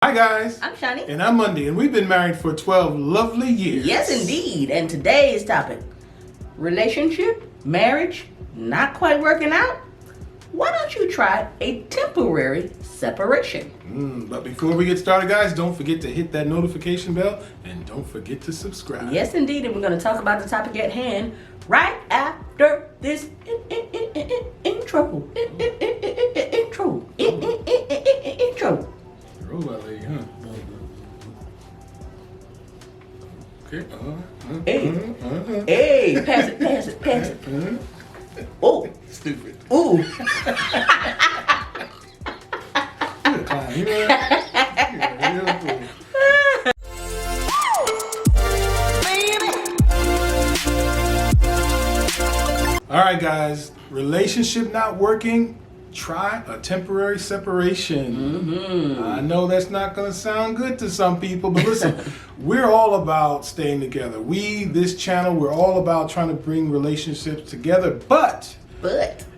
Hi guys. I'm Shauni. And I'm Mondi, and we've been married for 12 lovely years. Yes, indeed. And today's topic, relationship, marriage, not quite working out? Why don't you try a temporary separation? But before we get started, guys, don't forget to hit that notification bell, and don't forget to subscribe. Yes, indeed. And we're going to talk about the topic at hand right after this intro. Intro. Roll that lady, huh? Okay. Hey, pass it. Oh, Stupid. ooh. You're a clown. You know that? You're a fool. All right, guys. Relationship not working? Try a temporary separation. I know that's not going to sound good to some people, but listen, we're all about staying together. This channel, we're all about trying to bring relationships together. But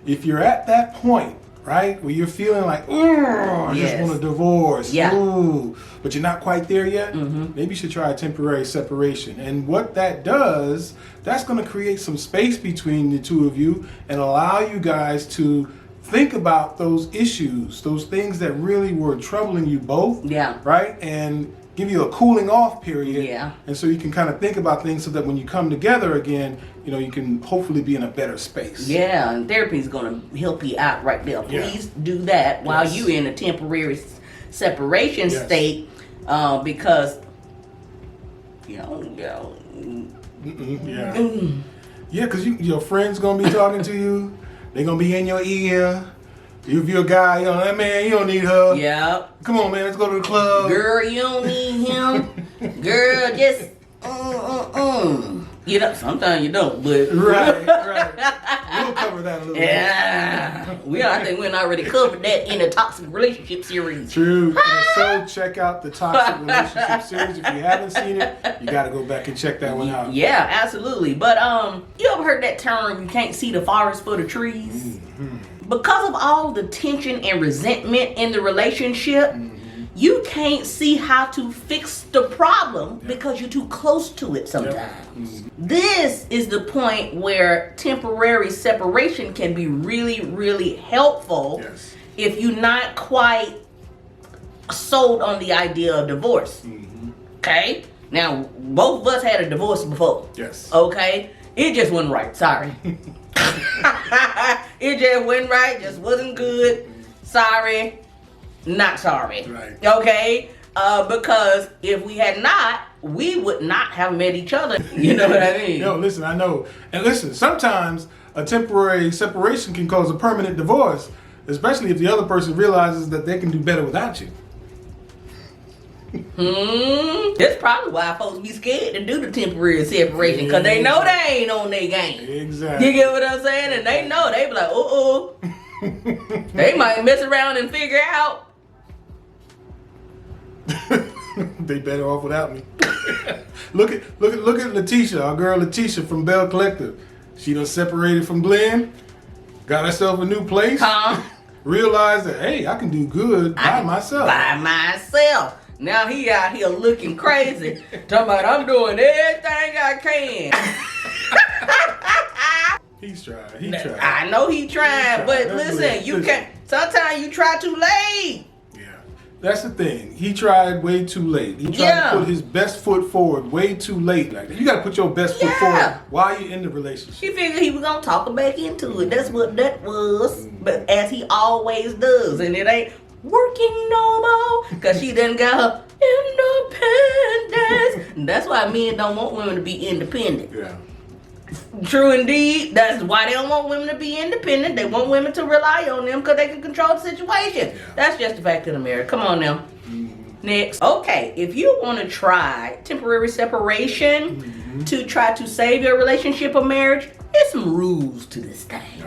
if you're at that point, right, where you're feeling like, I just want a divorce, but you're not quite there yet, maybe you should try a temporary separation. And what that does, that's going to create some space between the two of you and allow you guys to think about those issues, those things that really were troubling you both, right? And give you a cooling off period. And so you can kind of think about things so that when you come together again, you can hopefully be in a better space. And therapy is going to help you out right there. Please do that while you're in a temporary separation state, because because your friend's gonna be talking to you. They're gonna be in your ear. If you're a guy, that man, you don't need her. Come on, man, let's go to the club. Girl, you don't need him. Girl, just sometimes you don't, but right. We'll cover that a little bit. I think we already covered that in the toxic relationship series. True. And so check out the toxic relationship series. If you haven't seen it, you got to go back and check that one out. Yeah, absolutely. But you ever heard that term? You can't see the forest for the trees. Because of all the tension and resentment in the relationship, you can't see how to fix the problem because you're too close to it sometimes. This is the point where temporary separation can be really, really helpful if you're not quite sold on the idea of divorce. Okay? Now, both of us had a divorce before. Okay? It just wasn't right. Sorry. It just wasn't right. Just wasn't good. Sorry. Not sorry. Okay? Because if we had not, we would not have met each other. You know what I mean? No, listen, I know. And listen, sometimes a temporary separation can cause a permanent divorce, especially if the other person realizes that they can do better without you. That's probably why folks be scared to do the temporary separation, because they know they ain't on their game. Exactly. You get what I'm saying? And they know, they be like, they might mess around and figure out. They better off without me. Look at Letitia, our girl Letitia from Bell Collective. She done separated from Glenn, got herself a new place, realized that, hey, I can do good by myself. Now he out here looking crazy, talking about I'm doing everything I can. He's trying. I know he tried, but listen, you can't. Sometimes you try too late. That's the thing. He tried way too late. He tried to put his best foot forward way too late. Like that. You got to put your best foot forward while you're in the relationship. He figured he was gonna talk her back into it. That's what that was. But as he always does, and it ain't working no more, because she done got her independence. That's why men don't want women to be independent. True indeed. That's why they don't want women to be independent. They want women to rely on them because they can control the situation. That's just the fact of the matter. Come on now. Next. Okay, if you want to try temporary separation to try to save your relationship or marriage, there's some rules to this thing.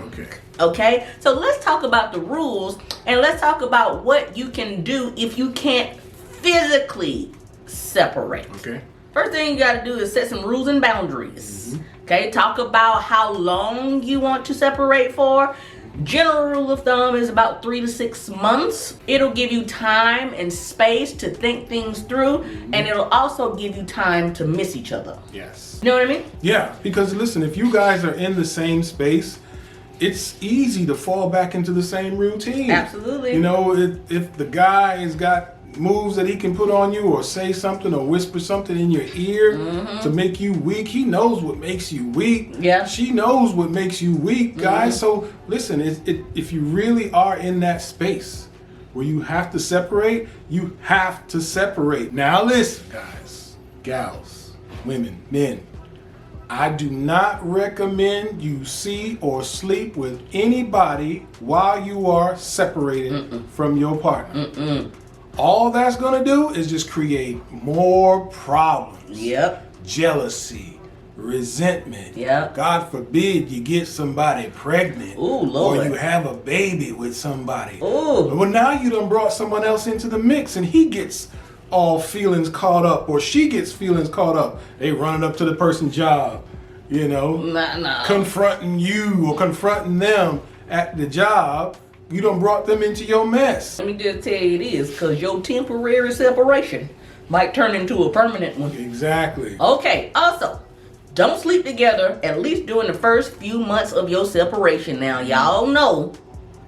Okay, so let's talk about the rules, and let's talk about what you can do if you can't physically separate. First thing you got to do is set some rules and boundaries. Okay, talk about how long you want to separate for. General rule of thumb is about 3 to 6 months. It'll give you time and space to think things through, and it'll also give you time to miss each other. Yes. You know what I mean? Yeah, because listen, if you guys are in the same space, it's easy to fall back into the same routine. Absolutely. You know, if the guy has got moves that he can put on you or say something or whisper something in your ear to make you weak, he knows what makes you weak. Yeah. She knows what makes you weak, guys. So listen, if you really are in that space where you have to separate, you have to separate. Now listen, guys, gals, women, men, I do not recommend you see or sleep with anybody while you are separated from your partner. All that's gonna do is just create more problems. Yep. Jealousy, resentment. Yep. God forbid you get somebody pregnant. Ooh, Lord. Or you have a baby with somebody. Ooh. Well, now you done brought someone else into the mix and he gets all feelings caught up or she gets feelings caught up. They running up to the person's job, you know, confronting you or confronting them at the job. You done brought them into your mess. Let me just tell you this, because your temporary separation might turn into a permanent one. Exactly. Okay, also, don't sleep together at least during the first few months of your separation. Now, y'all know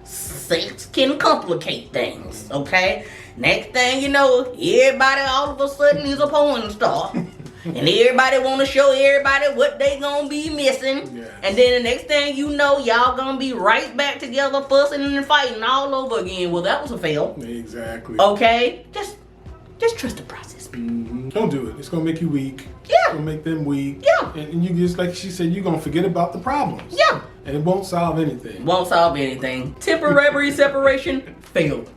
sex can complicate things, okay? Next thing you know, everybody all of a sudden is a porn star. And everybody want to show everybody what they gonna be missing. Yes. And then the next thing you know, y'all gonna be right back together fussing and fighting all over again. Well, that was a fail. Exactly. Okay? Just trust the process, people. Don't do it. It's gonna make you weak. Yeah. It's gonna make them weak. Yeah. And you just, like she said, you're gonna forget about the problems. Yeah. And it won't solve anything. Won't solve anything. Temporary separation, failed.